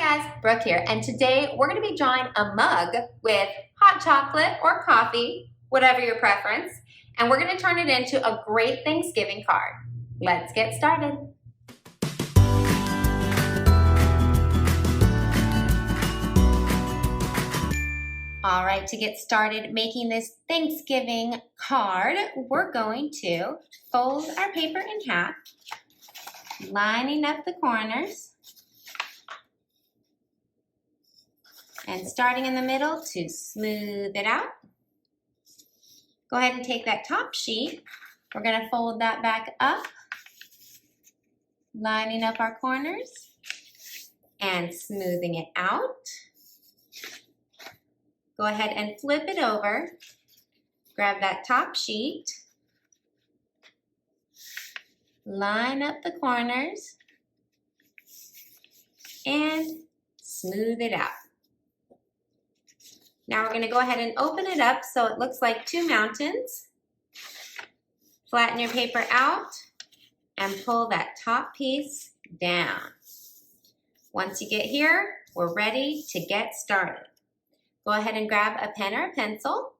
guys, Brooke here, and today we're going to be drawing a mug with hot chocolate or coffee, whatever your preference, and we're going to turn it into a great Thanksgiving card. Let's get started. All right, to get started making this Thanksgiving card, we're going to fold our paper in half, lining up the corners, and starting in the middle to smooth it out. Go ahead and take that top sheet. We're going to fold that back up, lining up our corners and smoothing it out. Go ahead and flip it over. Grab that top sheet, line up the corners, and smooth it out. Now we're going to go ahead and open it up so it looks like two mountains. Flatten your paper out and pull that top piece down. Once you get here, we're ready to get started. Go ahead and grab a pen or a pencil.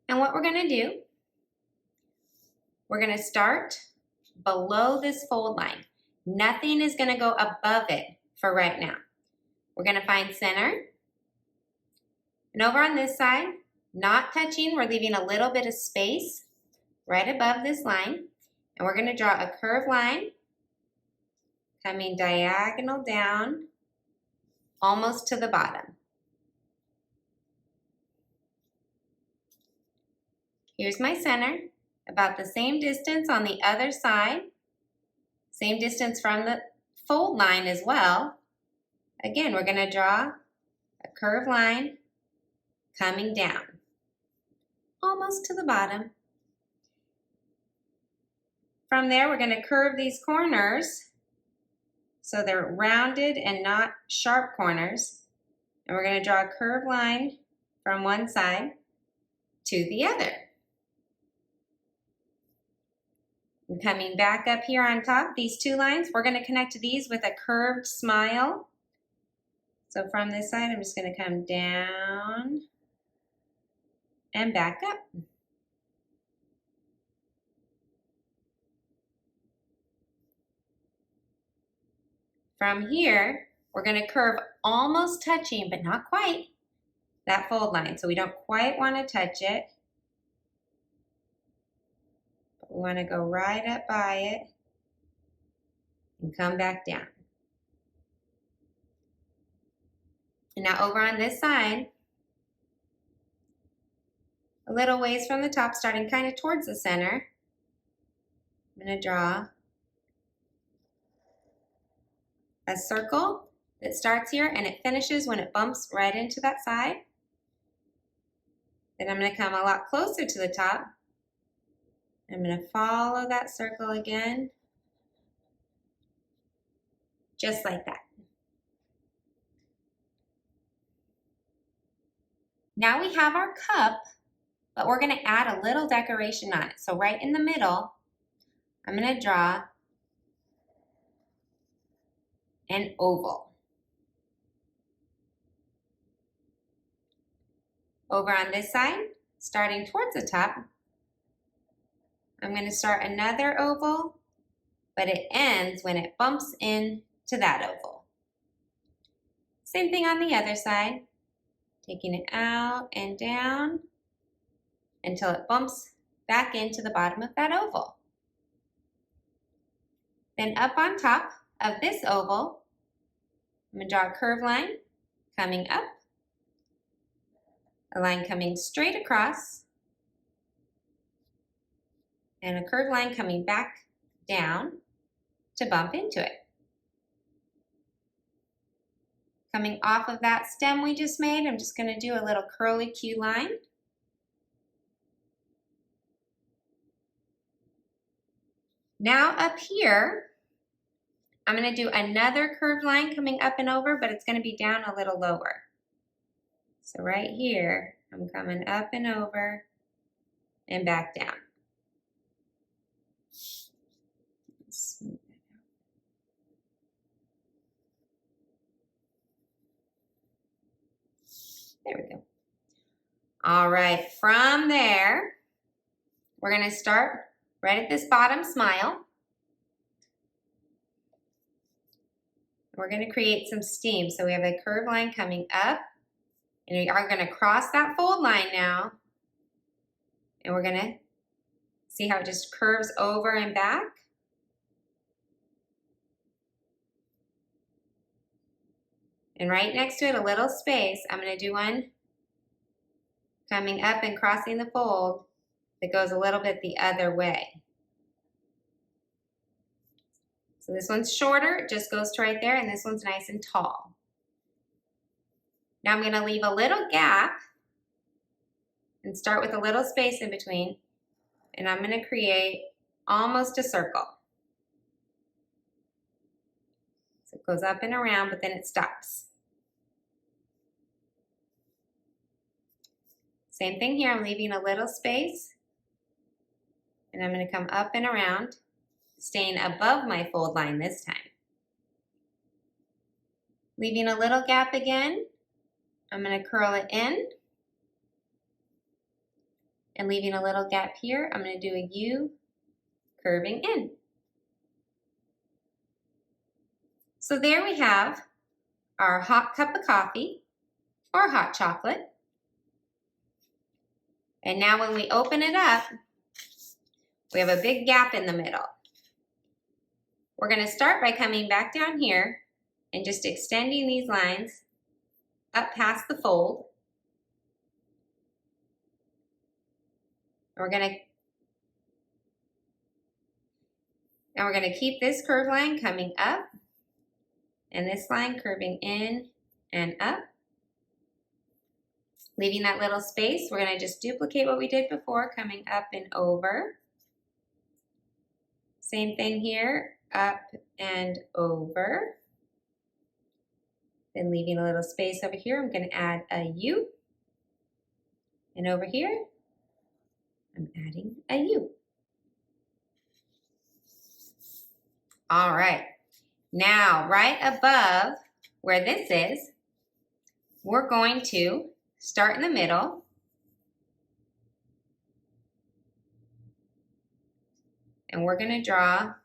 And what we're going to do, we're going to start below this fold line. Nothing is going to go above it for right now. We're going to find center. And over on this side, not touching, we're leaving a little bit of space right above this line. And we're going to draw a curved line coming diagonal down almost to the bottom. Here's my center, about the same distance on the other side, same distance from the fold line as well. Again, we're going to draw a curved line coming down, almost to the bottom. From there, we're going to curve these corners so they're rounded and not sharp corners. And we're going to draw a curved line from one side to the other. And coming back up here on top, these two lines, we're going to connect these with a curved smile. So from this side, I'm just going to come down and back up. From here, we're going to curve almost touching, but not quite, that fold line. So we don't quite want to touch it. But we want to go right up by it and come back down. And now over on this side, a little ways from the top, starting kind of towards the center, I'm going to draw a circle that starts here and it finishes when it bumps right into that side. Then I'm going to come a lot closer to the top. I'm going to follow that circle again, just like that. Now we have our cup, but we're going to add a little decoration on it. So right in the middle, I'm going to draw an oval. Over on this side, starting towards the top, I'm going to start another oval, but it ends when it bumps into that oval. Same thing on the other side, taking it out and down until it bumps back into the bottom of that oval. Then up on top of this oval, I'm going to draw a curved line coming up, a line coming straight across, and a curved line coming back down to bump into it. Coming off of that stem we just made, I'm just going to do a little curly Q line. Now up here, I'm going to do another curved line coming up and over, but it's going to be down a little lower. So right here, I'm coming up and over and back down. There we go. All right, from there, we're gonna start right at this bottom smile. We're gonna create some steam. So we have a curved line coming up, and we are gonna cross that fold line now, and we're gonna see how it just curves over and back. And right next to it, a little space, I'm gonna do one coming up and crossing the fold that goes a little bit the other way. So this one's shorter, it just goes to right there, and this one's nice and tall. Now I'm gonna leave a little gap and start with a little space in between, and I'm gonna create almost a circle. So it goes up and around, but then it stops. Same thing here, I'm leaving a little space, and I'm gonna come up and around, staying above my fold line this time. Leaving a little gap again, I'm gonna curl it in, and leaving a little gap here, I'm gonna do a U curving in. So there we have our hot cup of coffee or hot chocolate. And now when we open it up, we have a big gap in the middle. We're gonna start by coming back down here and just extending these lines up past the fold. We're gonna keep this curved line coming up and this line curving in and up. Leaving that little space, we're gonna just duplicate what we did before, coming up and over. Same thing here, up and over. Then leaving a little space over here, I'm gonna add a U. And over here, I'm adding a U. All right, now right above where this is, we're going to start in the middle. And we're gonna draw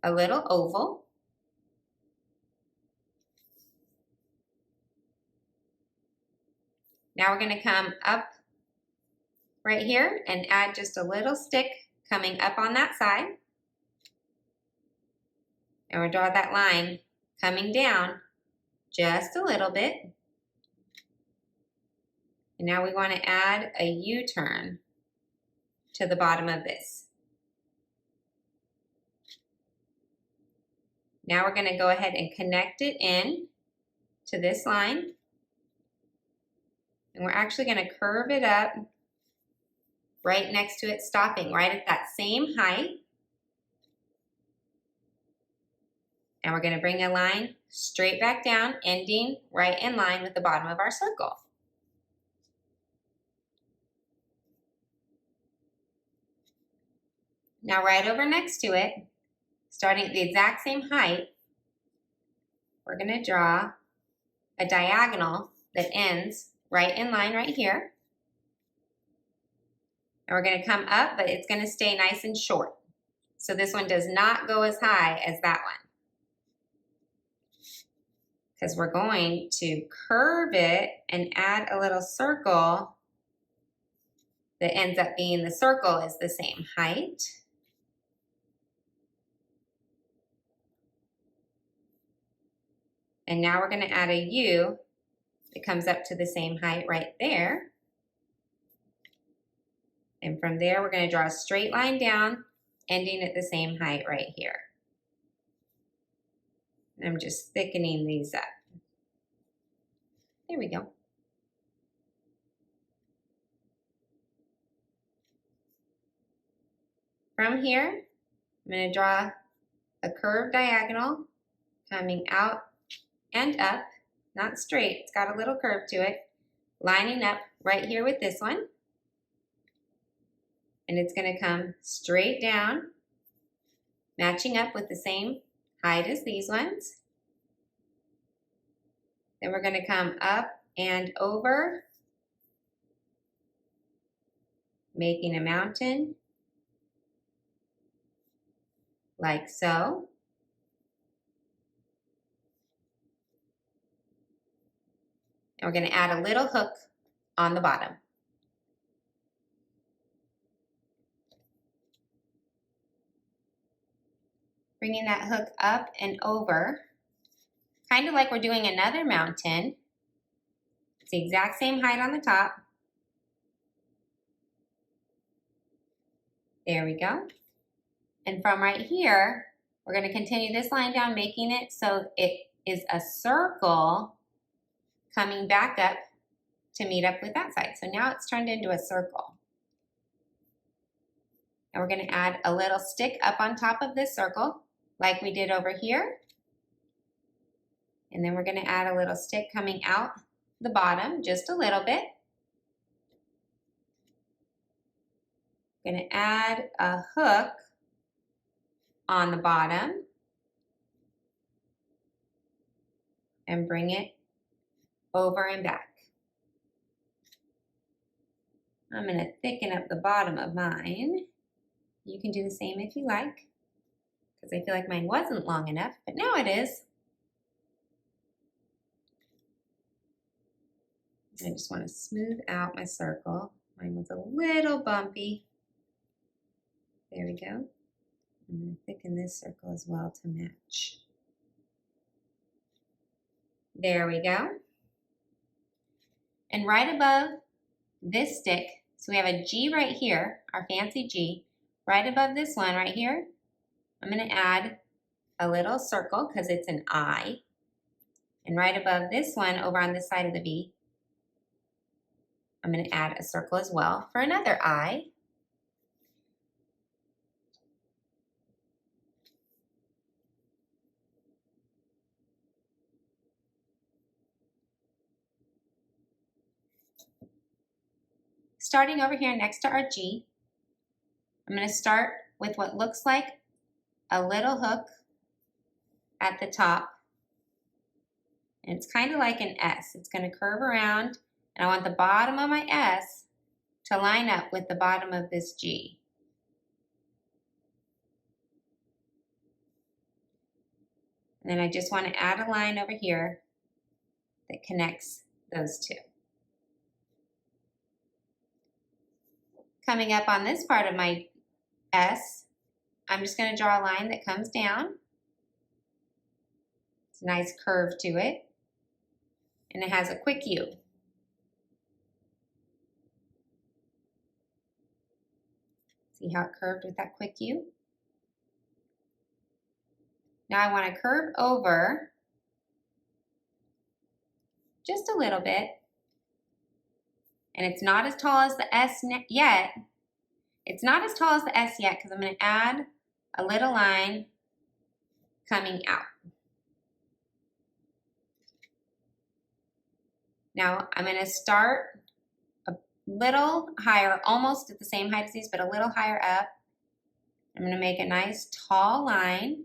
a little oval. Now we're gonna come up right here and add just a little stick coming up on that side. And we'll draw that line coming down just a little bit. And now we want to add a U-turn to the bottom of this. Now we're going to go ahead and connect it in to this line. And we're actually going to curve it up right next to it, stopping right at that same height. And we're going to bring a line straight back down, ending right in line with the bottom of our circle. Now right over next to it, starting at the exact same height, we're going to draw a diagonal that ends right in line right here. And we're going to come up, but it's going to stay nice and short. So this one does not go as high as that one, because we're going to curve it and add a little circle that ends up being the circle is the same height. And now we're going to add a U that comes up to the same height right there. And from there, we're going to draw a straight line down, ending at the same height right here. I'm just thickening these up. There we go. From here, I'm going to draw a curved diagonal coming out and up, not straight, it's got a little curve to it, lining up right here with this one. And it's going to come straight down, matching up with the same height as these ones. Then we're going to come up and over, making a mountain like so. And we're going to add a little hook on the bottom. Bringing that hook up and over, kind of like we're doing another mountain. It's the exact same height on the top. There we go. And from right here, we're going to continue this line down, making it so it is a circle coming back up to meet up with that side. So now it's turned into a circle. And we're going to add a little stick up on top of this circle, like we did over here. And then we're going to add a little stick coming out the bottom, just a little bit. Going to add a hook on the bottom and bring it over and back. I'm going to thicken up the bottom of mine. You can do the same if you like, because I feel like mine wasn't long enough, but now it is. I just want to smooth out my circle. Mine was a little bumpy. There we go. I'm going to thicken this circle as well to match. There we go. And right above this stick, so we have a G right here, our fancy G. Right above this one right here, I'm going to add a little circle because it's an I. And right above this one over on this side of the V, I'm going to add a circle as well for another I. Starting over here next to our G, I'm going to start with what looks like a little hook at the top. And it's kind of like an S. It's going to curve around, and I want the bottom of my S to line up with the bottom of this G. And then I just want to add a line over here that connects those two. Coming up on this part of my S, I'm just going to draw a line that comes down. It's a nice curve to it. And it has a quick U. See how it curved with that quick U? Now I want to curve over just a little bit. And it's not as tall as the S yet. It's not as tall as the S yet because I'm going to add a little line coming out. Now I'm going to start a little higher, almost at the same height as these, but a little higher up. I'm going to make a nice tall line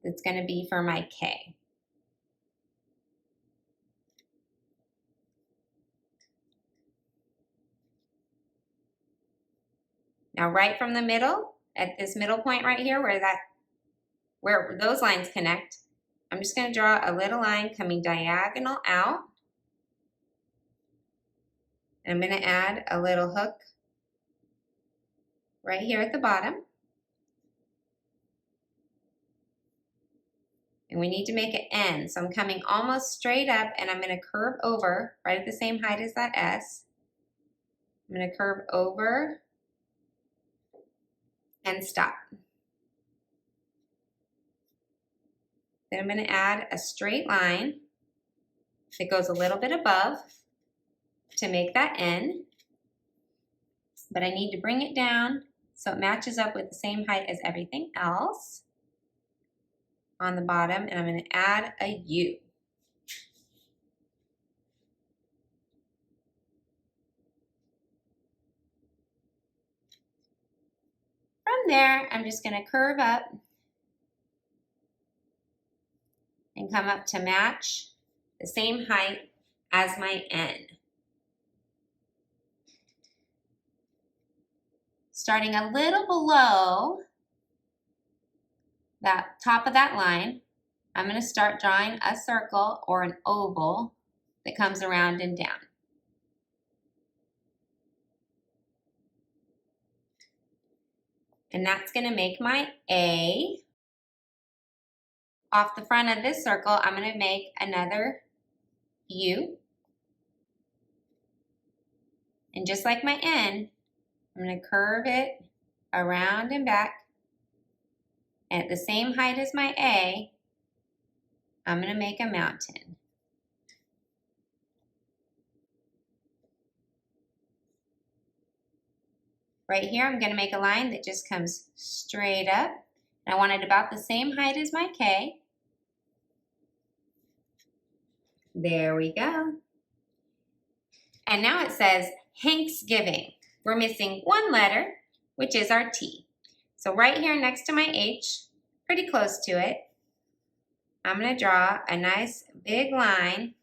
that's going to be for my K. Now right from the middle, at this middle point right here where those lines connect, I'm just going to draw a little line coming diagonal out. And I'm going to add a little hook right here at the bottom. And we need to make it N. So I'm coming almost straight up and I'm going to curve over right at the same height as that S. I'm going to curve over and stop. Then I'm going to add a straight line that goes a little bit above to make that N. But I need to bring it down so it matches up with the same height as everything else on the bottom, and I'm going to add a U. From there, I'm just going to curve up and come up to match the same height as my N. Starting a little below that top of that line, I'm going to start drawing a circle or an oval that comes around and down. And that's going to make my A. Off the front of this circle, I'm going to make another U. And just like my N, I'm going to curve it around and back. And at the same height as my A, I'm going to make a mountain. Right here, I'm going to make a line that just comes straight up. And I want it about the same height as my K. There we go. And now it says Thanksgiving. We're missing one letter, which is our T. So right here next to my H, pretty close to it, I'm going to draw a nice big line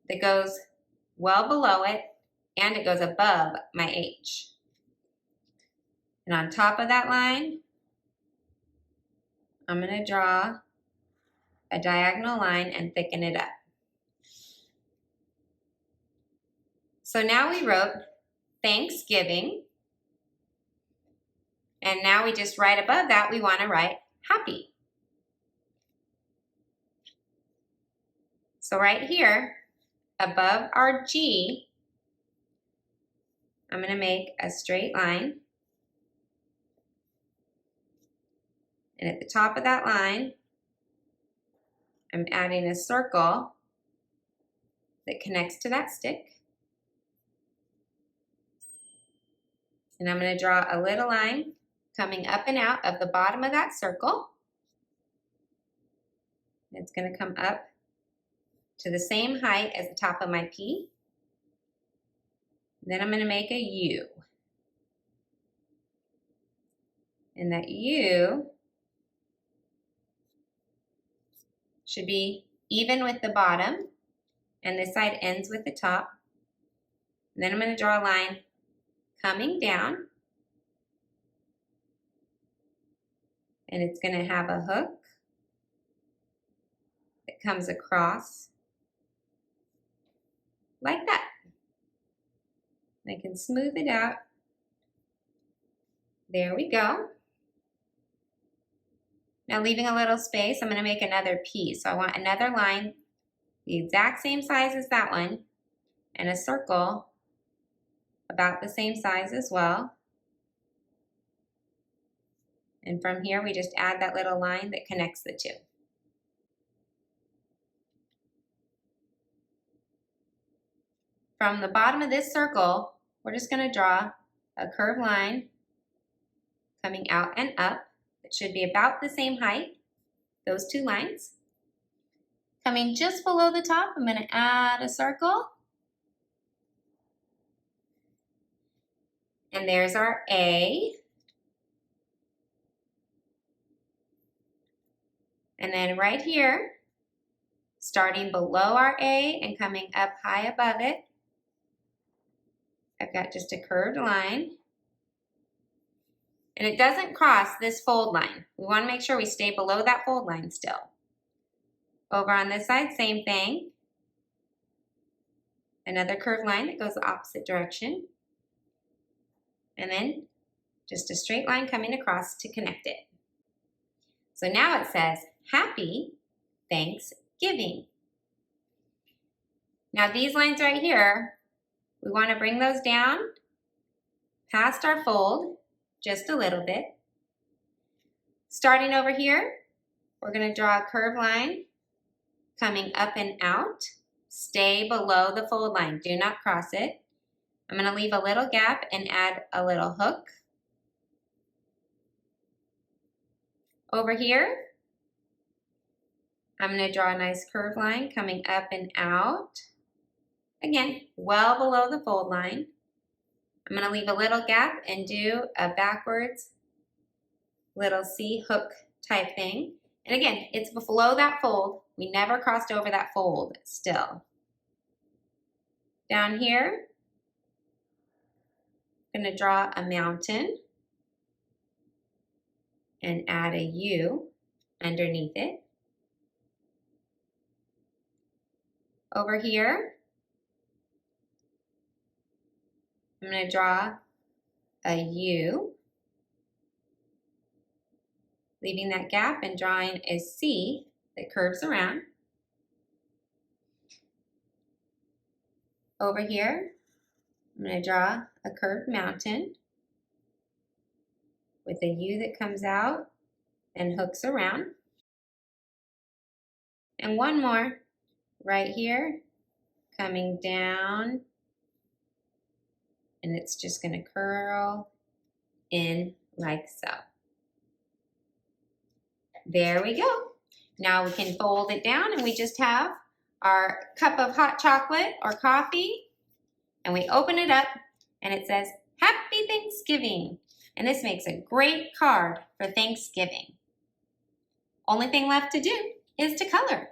that goes well below it and it goes above my H. And on top of that line, I'm going to draw a diagonal line and thicken it up. So now we wrote Thanksgiving. And now we just right above that, we want to write happy. So right here, above our G, I'm going to make a straight line. And at the top of that line, I'm adding a circle that connects to that stick. And I'm going to draw a little line coming up and out of the bottom of that circle. It's going to come up to the same height as the top of my P. Then I'm going to make a U. And that U should be even with the bottom, and this side ends with the top. And then I'm going to draw a line coming down, and it's going to have a hook that comes across like that. I can smooth it out. There we go. Now leaving a little space, I'm going to make another P. So I want another line the exact same size as that one and a circle about the same size as well. And from here we just add that little line that connects the two. From the bottom of this circle, we're just going to draw a curved line coming out and up. It should be about the same height, those two lines. Coming just below the top, I'm going to add a circle. And there's our A. And then right here, starting below our A and coming up high above it, I've got just a curved line. And it doesn't cross this fold line. We want to make sure we stay below that fold line still. Over on this side, same thing. Another curved line that goes the opposite direction. And then just a straight line coming across to connect it. So now it says, Happy Thanksgiving. Now these lines right here, we want to bring those down past our fold just a little bit. Starting over here, we're going to draw a curved line coming up and out. Stay below the fold line. Do not cross it. I'm going to leave a little gap and add a little hook. Over here, I'm going to draw a nice curved line coming up and out. Again, well below the fold line. I'm going to leave a little gap and do a backwards little C hook type thing. And again, it's below that fold, We never crossed over that fold still. Down here, I'm going to draw a mountain and add a U underneath it. Over here, I'm going to draw a U, leaving that gap and drawing a C that curves around. Over here, I'm going to draw a curved mountain with a U that comes out and hooks around. And one more right here, coming down, and it's just going to curl in like so. There we go. Now we can fold it down and we just have our cup of hot chocolate or coffee, and we open it up and it says, Happy Thanksgiving. And this makes a great card for Thanksgiving. Only thing left to do is to color.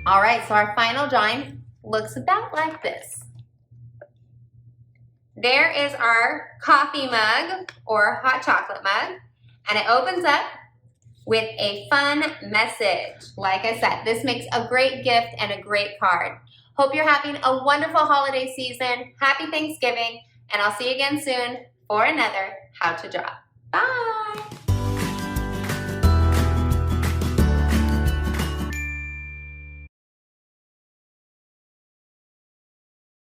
All right, so our final drawing looks about like this. There is our coffee mug or hot chocolate mug, and it opens up with a fun message. Like I said, this makes a great gift and a great card. Hope you're having a wonderful holiday season. Happy Thanksgiving, and I'll see you again soon for another How to Draw. Bye!